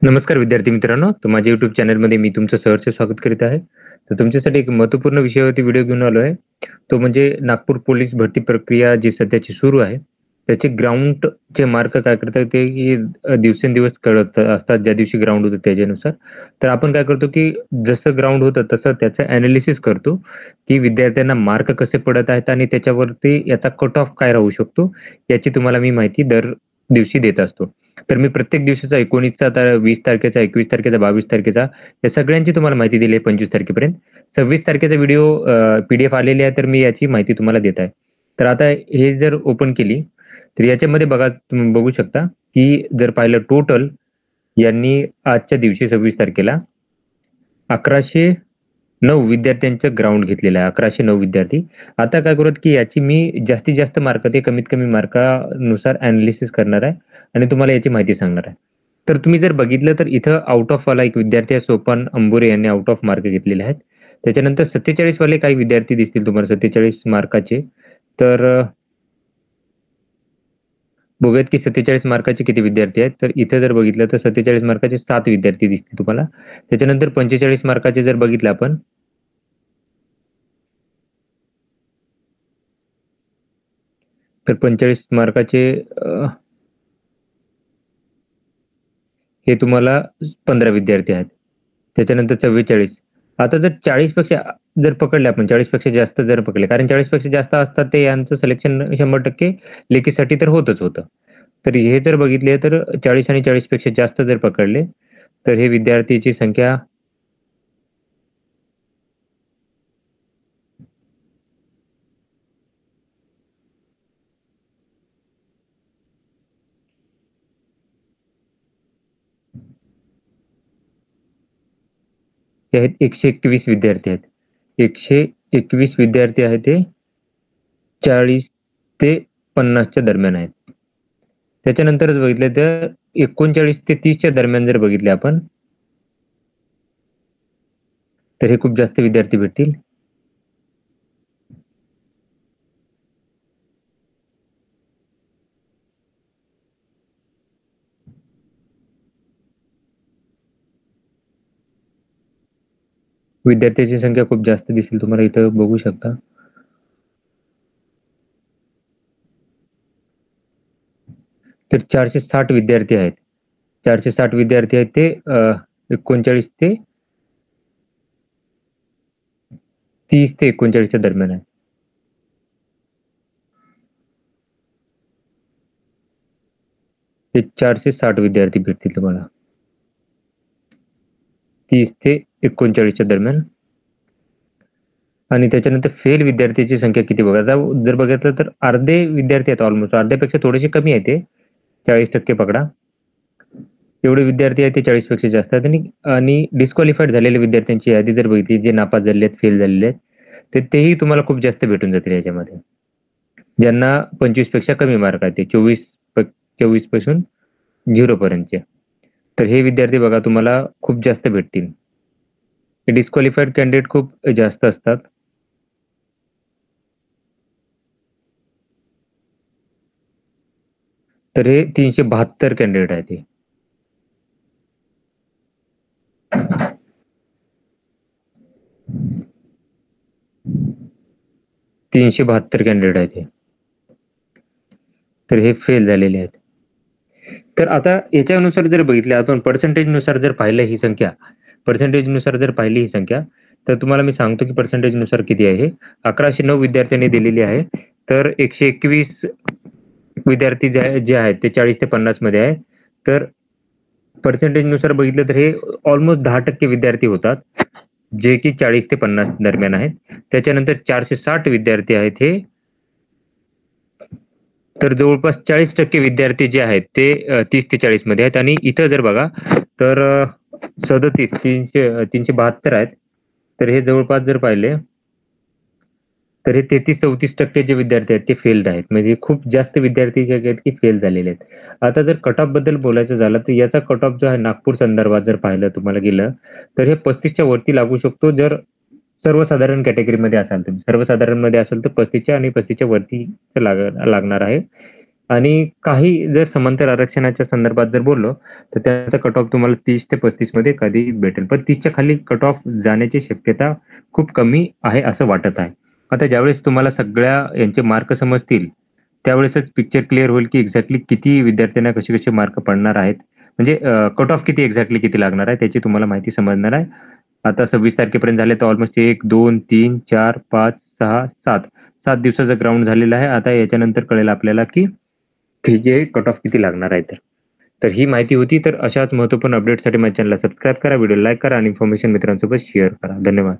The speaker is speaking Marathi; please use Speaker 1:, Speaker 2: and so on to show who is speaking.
Speaker 1: नमस्कार विद्यार्थी मित्रांनो, तर माझ्या YouTube चॅनलमध्ये मी तुमचं सहर्ष स्वागत करीत आहे. तर तुमच्यासाठी एक महत्त्वपूर्ण विषयावरती व्हिडिओ घेऊन आलो आहे. तो म्हणजे नागपूर पोलीस भरती प्रक्रिया जी सध्याची सुरू आहे, त्याचे ग्राउंडचे मार्क काय करतात ते की दिवसेंदिवस कळत असतात ज्या दिवशी ग्राउंड होतं त्याच्यानुसार. तर आपण काय करतो की जसं ग्राउंड होतं तसं त्याचं एनालिसिस करतो, की विद्यार्थ्यांना मार्क कसे पडत आहेत आणि त्याच्यावरती याचा कट ऑफ काय राहू शकतो, याची तुम्हाला मी माहिती दर दिवशी देत असतो. तर मी प्रत्येक दिवसाचा 19चा, 20 तारखेचा, 21 तारखेचा, 22 तारखेचा या सगळ्यांची तुम्हाला माहिती दिली आहे 25 तारखेपर्यंत. 26 तारखेचा व्हिडिओ पी-डी-एफ आलेली आहे, तर मी याची माहिती तुम्हाला देत आहे. तर आता हे जर ओपन केली, तर याच्यामध्ये बघा तुम्ही बघू शकता, की जर पाहिलं टोटल यांनी आजच्या दिवशी 26 तारखेला 1109 विद्यार्थ्यांचं ग्राउंड घेतलेलं आहे. 1109 विद्यार्थी. आता काय करूयात, की याची मी जास्तीत जास्त मार्क ते कमीत कमी मार्कानुसार एनालिसिस करणार आहे आणि तुम्हाला याची माहिती सांगणार आहे. तर तुम्ही जर बघितलं तर इथं आउट ऑफ वाला एक विद्यार्थी आहे सोपान अंबुरे यांनी आउट ऑफ मार्क घेतलेले आहेत. त्याच्यानंतर 47 वाले काही विद्यार्थी दिसतील तुम्हाला 47 मार्काचे. तर बघूयात की 47 मार्काचे किती विद्यार्थी आहेत. तर इथे जर बघितलं तर 47 मार्काचे 7 विद्यार्थी दिसतील तुम्हाला. त्याच्यानंतर 45 मार्काचे जर बघितलं आपण तर 45 मार्काचे हे तुम्हाला 15 विद्यार्थी आहेत. त्याच्यानंतर 44. आता जर 40 पेक्षा जर पकडले आपण 40 पेक्षा जास्त जर पकडले, कारण 40 पेक्षा जास्त असतात ते यांचं सिलेक्शन 100% लेखीसाठी तर होतच होतं. तर हे जर बघितले तर 40 आणि 40 पेक्षा जास्त जर पकडले, तर हे विद्यार्थीची संख्या ते आहेत 121 विद्यार्थी आहेत. 121 विद्यार्थी आहेत ते 40 ते 50च्या दरम्यान आहेत. त्याच्यानंतर जर बघितलं तर 39 ते 30च्या दरम्यान जर बघितले आपण, तर हे खूप जास्त विद्यार्थी भेटतील. विद्यार्थ्यांची संख्या खूप जास्त दिसेल तुम्हाला इथं बघू शकता. तर 460 विद्यार्थी आहेत. 460 विद्यार्थी आहेत ते 39 ते 30 ते 39च्या दरम्यान आहे. ते 460 विद्यार्थी भेटतील तुम्हाला. 30 ते 39च्या दरम्यान. आणि त्याच्यानंतर फेल विद्यार्थ्यांची संख्या किती बघा. आता जर बघितलं तर अर्धे विद्यार्थी आहेत ऑलमोस्ट अर्ध्यापेक्षा थोडेसे कमी आहे ते. 40% पकडा. एवढे विद्यार्थी आहेत ते 40 पेक्षा जास्त आहेत आणि आणि डिस्क्वालिफाईड झालेल्या विद्यार्थ्यांची यादी जर बघितली, जे नापास झालेले आहेत, फेल झालेले आहेत, तर तेही तुम्हाला खूप जास्त भेटून जातील याच्यामध्ये. ज्यांना 25 पेक्षा कमी मार्क आहेत ते 24 पासून 0 पर्यंतचे. तर हे विद्यार्थी बघा तुम्हाला खूप जास्त भेटतील. डिस्क्वालिफाईड कॅन्डिडेट खूप जास्त असतात. तर हे 372 कॅन्डिडेट आहेत हे. 372 कॅन्डिडेट आहेत हे. तर हे फेल झालेले आहेत. तर आता याच्यानुसार जर बघितलं आपण पर्सेंटेजनुसार जर पाहिलं ही संख्या, पर्सेंटेजनुसार जर पाहिली ही संख्या, तर तुम्हाला मी सांगतो की पर्सेंटेजनुसार किती आहे. 1109 विद्यार्थ्यांनी दिलेली आहे. तर 121 विद्यार्थी जे आहेत ते 40 ते 50 मध्ये आहे. तर पर्सेंटेजनुसार बघितलं तर हे ऑलमोस्ट 10% विद्यार्थी होतात, जे की 40 ते 50 दरम्यान आहेत. त्याच्यानंतर 460 विद्यार्थी आहेत हे. तर जवळपास 40% विद्यार्थी जे आहेत ते 30 ते 40 मध्ये आहेत आणि इथं जर बघा तर 372 आहेत. तर हे जवळपास जर पाहिले तर हे 33-34% जे विद्यार्थी आहेत ते फेल्ड आहेत. म्हणजे खूप जास्त विद्यार्थी जे आहेत की फेल झालेले आहेत. आता जर कट ऑफ बद्दल बोलायचं झालं तर याचा कट ऑफ जो आहे नागपूर संदर्भात जर पाहिलं तुम्हाला गेलं, तर हे 35च्या वरती लागू शकतो जर सर्वसाधारण कॅटेगरीमध्ये असाल तुम्ही. सर्वसाधारणमध्ये असेल तर 35च्या आणि 35च्या वरती लागणार आहे. आणि काही जर समांतर आरक्षणाच्या संदर्भात जर बोललो, तर त्याचा कट ऑफ तुम्हाला 30 ते 35 मध्ये कधी भेटेल. पण 30च्या खाली कट ऑफ जाण्याची शक्यता खूप कमी आहे असं वाटत आहे. आता ज्यावेळेस तुम्हाला सगळ्या यांचे मार्क समजतील, त्यावेळेसच पिक्चर क्लिअर होईल, की एक्झॅक्टली किती विद्यार्थ्यांना कसे-कसे मार्क पडणार आहेत. म्हणजे कट ऑफ किती एक्झॅक्टली किती लागणार आहे, त्याची तुम्हाला माहिती समजणार आहे. आता 26 तारखेपर्यंत झाले तर ऑलमोस्ट 1, 2, 3, 4, 5, 6, 7. 7 दिवसाचा ग्राउंड झालेला आहे. आता याच्यानंतर कळेल आपल्याला, की हे कट ऑफ किती लागणार आहे तर. तर ही माहिती होती. तर अशाच महत्त्वपूर्ण अपडेटसाठी माझ्या चॅनलला सबस्क्राईब करा, व्हिडिओ लाईक करा आणि इन्फॉर्मेशन मित्रांसोबत शेअर करा. धन्यवाद.